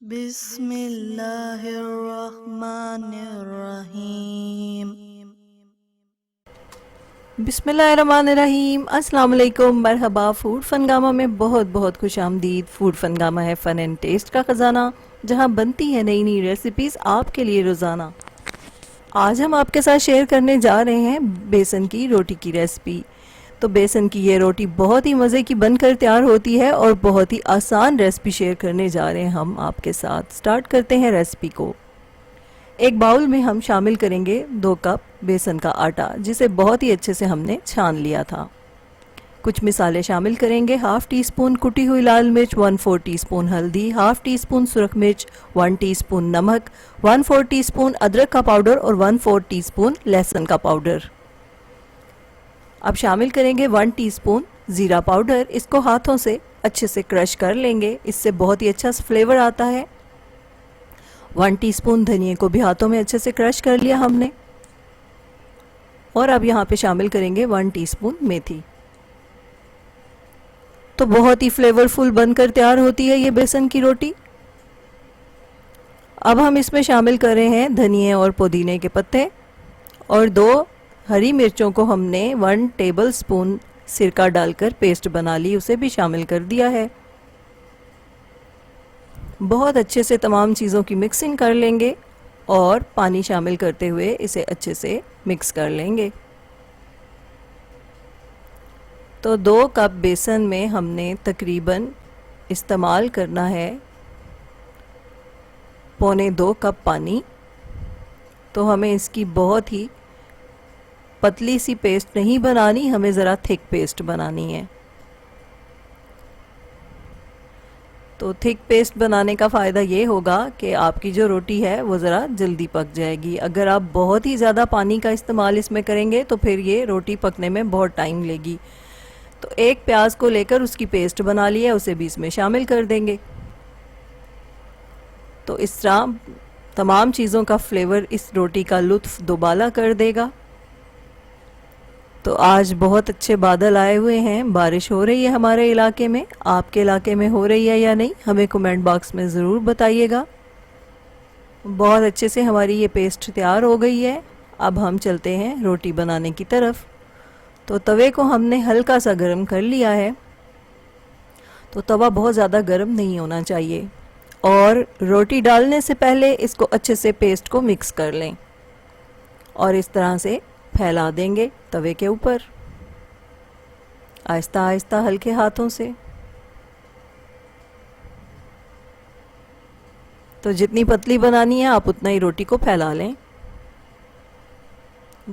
बिस्मिल्लाहिर्रहमानिर्रहीम। बिस्मिल्लाहिर्रहमानिर्रहीम। अस्सलाम वालेकुम, मरहबा। फूड फनगामा में बहुत बहुत खुश आमदीद। फूड फनगामा है फ़न एंड टेस्ट का ख़जाना, जहां बनती है नई नई रेसिपीज़ आपके लिए रोज़ाना। आज हम आपके साथ शेयर करने जा रहे हैं बेसन की रोटी की रेसिपी। तो बेसन की ये रोटी बहुत ही मज़े की बनकर तैयार होती है और बहुत ही आसान रेसिपी शेयर करने जा रहे हैं हम आपके साथ। स्टार्ट करते हैं रेसिपी को। एक बाउल में हम शामिल करेंगे 2 कप बेसन का आटा, जिसे बहुत ही अच्छे से हमने छान लिया था। कुछ मिसाले शामिल करेंगे। हाफ टी स्पून कुटी हुई लाल मिर्च, 1/4 टीस्पून हल्दी, हाफ टी स्पून सुरख मिर्च, 1 टीस्पून नमक, 1/4 टीस्पून अदरक का पाउडर और 1/4 टीस्पून लहसुन का पाउडर। अब शामिल करेंगे 1 टीस्पून ज़ीरा पाउडर। इसको हाथों से अच्छे से क्रश कर लेंगे, इससे बहुत ही अच्छा फ्लेवर आता है। 1 टीस्पून धनिया को भी हाथों में अच्छे से क्रश कर लिया हमने। और अब यहाँ पे शामिल करेंगे 1 टीस्पून मेथी। तो बहुत ही फ्लेवरफुल बनकर तैयार होती है ये बेसन की रोटी। अब हम इसमें शामिल कर रहे हैं धनिए और पुदीने के पत्ते, और 2 हरी मिर्चों को हमने 1 टेबल स्पून सिरका डालकर पेस्ट बना ली, उसे भी शामिल कर दिया है। बहुत अच्छे से तमाम चीज़ों की मिक्सिंग कर लेंगे और पानी शामिल करते हुए इसे अच्छे से मिक्स कर लेंगे। तो 2 कप बेसन में हमने तकरीबन इस्तेमाल करना है 1.25 कप पानी। तो हमें इसकी बहुत ही पतली सी पेस्ट नहीं बनानी, हमें ज़रा थिक पेस्ट बनानी है। तो थिक पेस्ट बनाने का फ़ायदा ये होगा कि आपकी जो रोटी है वो ज़रा जल्दी पक जाएगी। अगर आप बहुत ही ज़्यादा पानी का इस्तेमाल इसमें करेंगे तो फिर ये रोटी पकने में बहुत टाइम लेगी। तो एक प्याज को लेकर उसकी पेस्ट बना ली है, उसे भी इसमें शामिल कर देंगे। तो इस तरह तमाम चीज़ों का फ्लेवर इस रोटी का लुत्फ़ दोबाला कर देगा। तो आज बहुत अच्छे बादल आए हुए हैं, बारिश हो रही है हमारे इलाके में। आपके इलाके में हो रही है या नहीं, हमें कमेंट बॉक्स में ज़रूर बताइएगा। बहुत अच्छे से हमारी ये पेस्ट तैयार हो गई है। अब हम चलते हैं रोटी बनाने की तरफ। तो तवे को हमने हल्का सा गर्म कर लिया है। तो तवा बहुत ज़्यादा गर्म नहीं होना चाहिए, और रोटी डालने से पहले इसको अच्छे से पेस्ट को मिक्स कर लें और इस तरह से फैला देंगे तवे के ऊपर आहिस्ता आहिस्ता हल्के हाथों से। तो जितनी पतली बनानी है आप उतना ही रोटी को फैला लें।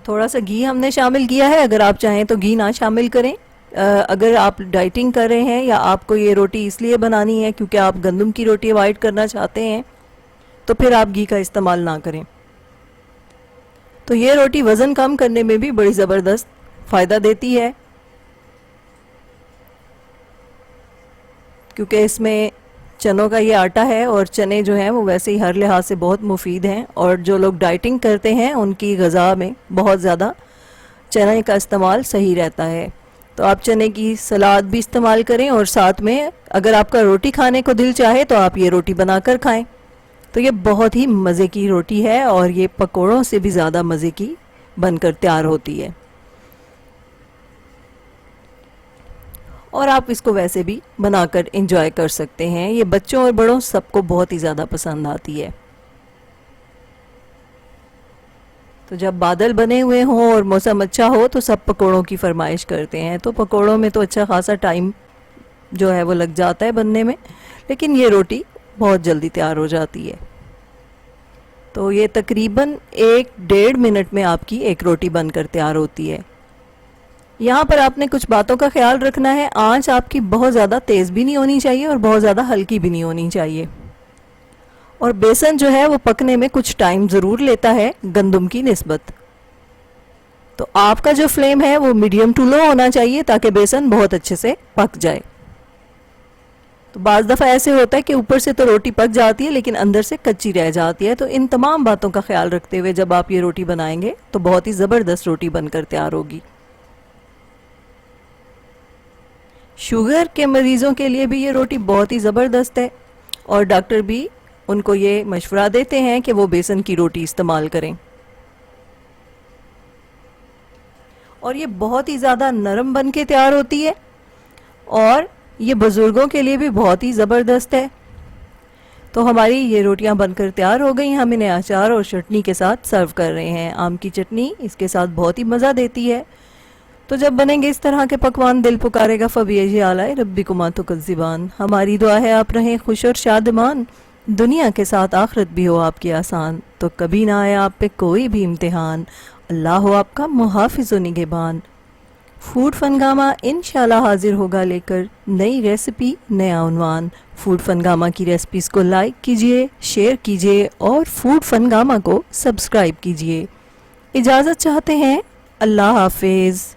थोड़ा सा घी हमने शामिल किया है, अगर आप चाहें तो घी ना शामिल करें। अगर आप डाइटिंग कर रहे हैं या आपको ये रोटी इसलिए बनानी है क्योंकि आप गंदम की रोटी अवॉइड करना चाहते हैं, तो फिर आप घी का इस्तेमाल ना करें। तो ये रोटी वज़न कम करने में भी बड़ी ज़बरदस्त फ़ायदा देती है, क्योंकि इसमें चनों का ये आटा है, और चने जो हैं वो वैसे ही हर लिहाज से बहुत मुफीद हैं। और जो लोग डाइटिंग करते हैं उनकी ग़ज़ा में बहुत ज़्यादा चने का इस्तेमाल सही रहता है। तो आप चने की सलाद भी इस्तेमाल करें, और साथ में अगर आपका रोटी खाने को दिल चाहे तो आप ये रोटी बनाकर खाएं। तो ये बहुत ही मज़े की रोटी है, और ये पकोड़ों से भी ज़्यादा मज़े की बनकर तैयार होती है। और आप इसको वैसे भी बनाकर एंजॉय कर सकते हैं। ये बच्चों और बड़ों सबको बहुत ही ज़्यादा पसंद आती है। तो जब बादल बने हुए हों और मौसम अच्छा हो तो सब पकोड़ों की फरमाइश करते हैं। तो पकोड़ों में तो अच्छा खासा टाइम जो है वो लग जाता है बनने में, लेकिन ये रोटी बहुत जल्दी तैयार हो जाती है। तो ये तकरीबन 1-1.5 मिनट में आपकी एक रोटी बनकर तैयार होती है। यहाँ पर आपने कुछ बातों का ख्याल रखना है। आंच आपकी बहुत ज़्यादा तेज़ भी नहीं होनी चाहिए और बहुत ज़्यादा हल्की भी नहीं होनी चाहिए। और बेसन जो है वो पकने में कुछ टाइम ज़रूर लेता है गंदम की निस्बत। तो आपका जो फ्लेम है वो मीडियम टू लो होना चाहिए, ताकि बेसन बहुत अच्छे से पक जाए। तो बाज़ दफ़ा ऐसे होता है कि ऊपर से तो रोटी पक जाती है लेकिन अंदर से कच्ची रह जाती है। तो इन तमाम बातों का ख्याल रखते हुए जब आप ये रोटी बनाएंगे तो बहुत ही ज़बरदस्त रोटी बनकर तैयार होगी। शुगर के मरीज़ों के लिए भी ये रोटी बहुत ही ज़बरदस्त है, और डॉक्टर भी उनको ये मशवरा देते हैं कि वो बेसन की रोटी इस्तेमाल करें। और ये बहुत ही ज़्यादा नरम बन के तैयार होती है और ये बुज़ुर्गों के लिए भी बहुत ही ज़बरदस्त है। तो हमारी ये रोटियां बनकर तैयार हो गई। हम इन्हें अचार और चटनी के साथ सर्व कर रहे हैं। आम की चटनी इसके साथ बहुत ही मज़ा देती है। तो जब बनेंगे इस तरह के पकवान, दिल पुकारेगा फ़बीयजी आलाए रब्बिकुमा तुकज़्ज़िबान। हमारी दुआ है आप रहें खुश और शादमान, दुनिया के साथ आखिरत भी हो आपकी आसान, तो कभी ना आए आप पे कोई भी इम्तिहान, अल्लाह हो आपका मुहाफिज़ व निगहबान। फूड फनगामा इंशाल्लाह हाजिर होगा लेकर नई रेसिपी, नया उन्वान। फूड फनगामा की रेसिपीज़ को लाइक कीजिए, शेयर कीजिए और फूड फनगामा को सब्सक्राइब कीजिए। इजाज़त चाहते हैं, अल्लाह हाफिज़।